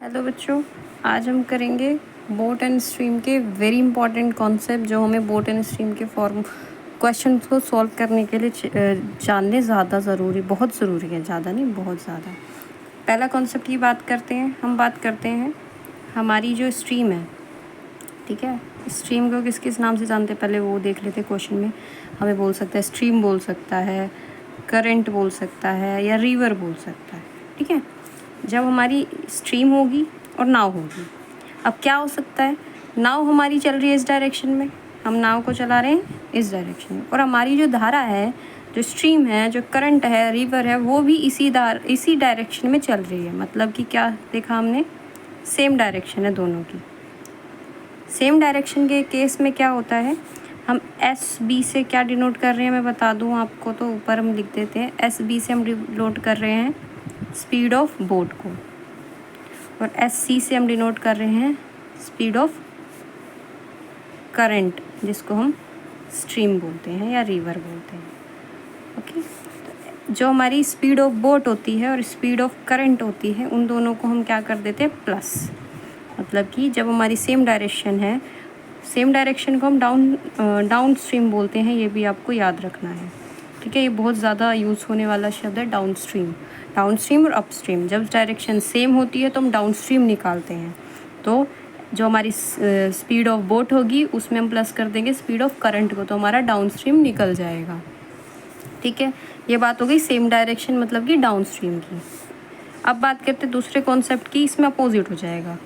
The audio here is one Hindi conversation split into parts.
हेलो बच्चों, आज हम करेंगे बोट एंड स्ट्रीम के वेरी इंपॉर्टेंट कॉन्सेप्ट जो हमें बोट एंड स्ट्रीम के फॉर्म क्वेश्चन को सॉल्व करने के लिए जानने बहुत ज़रूरी है, ज़्यादा नहीं बहुत ज़्यादा। पहला कॉन्सेप्ट की बात करते हैं, हम बात करते हैं हमारी जो स्ट्रीम है, ठीक है। स्ट्रीम को किस किस नाम से जानते हैं पहले वो देख लेते हैं। क्वेश्चन में हमें बोल सकता है स्ट्रीम बोल सकता है, करंट बोल सकता है या रिवर बोल सकता है, ठीक है। जब हमारी स्ट्रीम होगी और नाव होगी, अब क्या हो सकता है, नाव हमारी चल रही है इस डायरेक्शन में, हम नाव को चला रहे हैं इस डायरेक्शन में, और हमारी जो धारा है, जो स्ट्रीम है, जो करंट है, रिवर है, वो भी इसी डायरेक्शन में चल रही है। मतलब कि क्या देखा हमने, सेम डायरेक्शन है दोनों की। सेम डायरेक्शन के केस में क्या होता है, हम एस बी से क्या डिनोट कर रहे हैं मैं बता दूं आपको, तो ऊपर हम लिख देते हैं एस बी से हम डिनोट कर रहे हैं स्पीड ऑफ बोट को, और एस सी से हम डिनोट कर रहे हैं स्पीड ऑफ करंट, जिसको हम स्ट्रीम बोलते हैं या रिवर बोलते हैं। ओके, जो हमारी स्पीड ऑफ बोट होती है और स्पीड ऑफ करंट होती है, उन दोनों को हम क्या कर देते हैं प्लस। मतलब कि जब हमारी सेम डायरेक्शन है, सेम डायरेक्शन को हम डाउन स्ट्रीम बोलते हैं, ये भी आपको याद रखना है, ठीक है। ये बहुत ज़्यादा यूज़ होने वाला शब्द है डाउन स्ट्रीम और अप स्ट्रीम। जब डायरेक्शन सेम होती है तो हम डाउन स्ट्रीम निकालते हैं, तो जो हमारी स्पीड ऑफ बोट होगी उसमें हम प्लस कर देंगे स्पीड ऑफ करंट को, तो हमारा डाउन स्ट्रीम निकल जाएगा, ठीक है। ये बात हो गई सेम डायरेक्शन मतलब कि डाउन स्ट्रीम की। अब बात करते हैं दूसरे कॉन्सेप्ट की, इसमें अपोजिट हो जाएगा।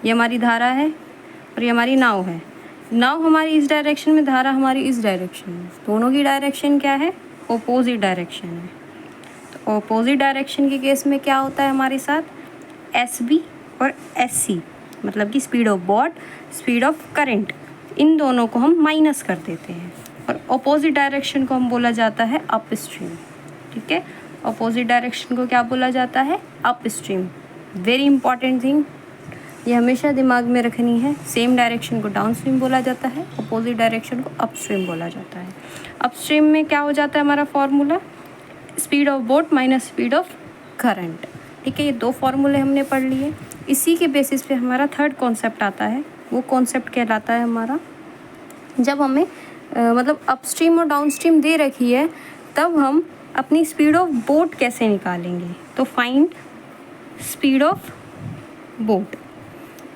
ये हमारी धारा है और ये हमारी नाव है। नाव हमारी इस डायरेक्शन में, धारा हमारी इस डायरेक्शन में, दोनों की डायरेक्शन क्या है, ऑपोजिट डायरेक्शन है। तो ऑपोजिट डायरेक्शन के केस में क्या होता है हमारे साथ, एस बी और एस सी, मतलब कि speed of boat, speed of current, इन दोनों को हम माइनस कर देते हैं, और ऑपोजिट डायरेक्शन को हम बोला जाता है अप स्ट्रीम, ठीक है। ऑपोजिट डायरेक्शन को क्या बोला जाता है, up stream. Very important thing, ये हमेशा दिमाग में रखनी है। सेम डायरेक्शन को डाउन स्ट्रीम बोला जाता है, अपोजिट डायरेक्शन को अप स्ट्रीम बोला जाता है। अप स्ट्रीम में क्या हो जाता है हमारा formula, speed of boat minus speed of current, ठीक है। ये दो फॉर्मूले हमने पढ़ लिए। इसी के बेसिस पे हमारा थर्ड कॉन्सेप्ट आता है, वो कॉन्सेप्ट कहलाता है हमारा, जब हमें मतलब अपस्ट्रीम और डाउनस्ट्रीम दे रखी है, तब हम अपनी स्पीड ऑफ बोट कैसे निकालेंगे। तो फाइंड स्पीड ऑफ बोट,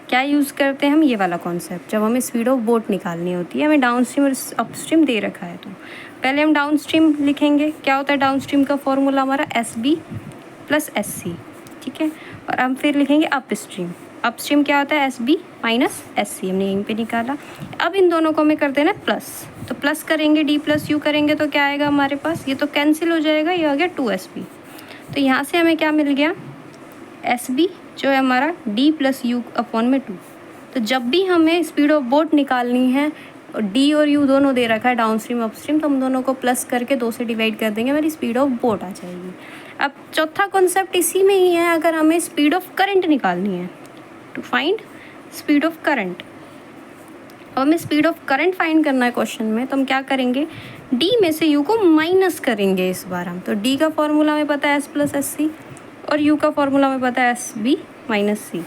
क्या यूज़ करते हैं हम, ये वाला कॉन्सेप्ट। जब हमें स्पीड ऑफ बोट निकालनी होती है, हमें डाउन स्ट्रीम और अपस्ट्रीम दे रखा है, तो पहले हम डाउन स्ट्रीम लिखेंगे। क्या होता है डाउन स्ट्रीम का फॉर्मूला हमारा S B plus S C, ठीक है। और हम फिर लिखेंगे अप स्ट्रीम क्या होता है, S B minus S C, हमने यहीं पे निकाला। अब इन दोनों को हमें कर देना प्लस, तो प्लस करेंगे डी प्लस यू करेंगे तो क्या आएगा हमारे पास, ये तो कैंसिल हो जाएगा, ये आ गया 2SB। तो यहाँ से हमें क्या मिल गया, एस बी जो है हमारा डी प्लस यू अपॉन में 2। तो जब भी हमें स्पीड ऑफ बोट निकालनी है, और डी और यू दोनों दे रखा है डाउन स्ट्रीम अपस्ट्रीम, तो हम दोनों को प्लस करके 2 से डिवाइड कर देंगे, हमारी स्पीड ऑफ बोट आ जाएगी। अब चौथा कॉन्सेप्ट इसी में ही है, अगर हमें स्पीड ऑफ करंट निकालनी है, to find speed of current. अब हमें स्पीड ऑफ करंट फाइंड करना है क्वेश्चन में, तो हम क्या करेंगे, डी में से यू को माइनस करेंगे इस बार हम। तो डी का फॉर्मूला हमें पता है एस प्लस एस सी, और यू का फॉर्मूला हमें पता है एस बी माइनस सी,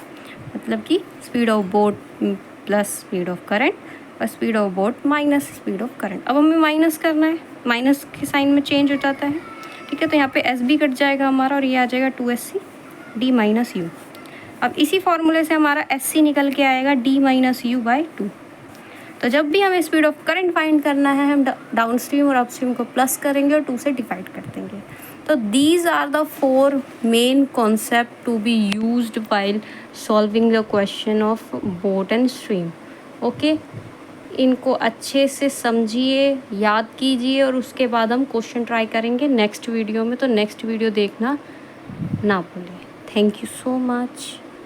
मतलब कि speed of boat plus speed of current और speed of boat minus speed of current. अब हमें माइनस करना है, माइनस के साइन में चेंज हो जाता है, ठीक है। तो यहाँ पे एस बी कट जाएगा हमारा, और ये आ जाएगा 2SC डी माइनस यू। अब इसी फॉर्मूले से हमारा एस सी निकल के आएगा डी माइनस यू बाई 2। तो जब भी हमें स्पीड ऑफ करंट फाइंड करना है, हम डाउन स्ट्रीम और अप स्ट्रीम को प्लस करेंगे और 2 से डिवाइड कर देंगे। तो these are the 4 main concept to be used while solving the question of boat and stream. Okay, इनको अच्छे से समझिए, याद कीजिए, और उसके बाद हम क्वेश्चन ट्राई करेंगे नेक्स्ट वीडियो में। तो नेक्स्ट वीडियो देखना ना भूलें। Thank you so much.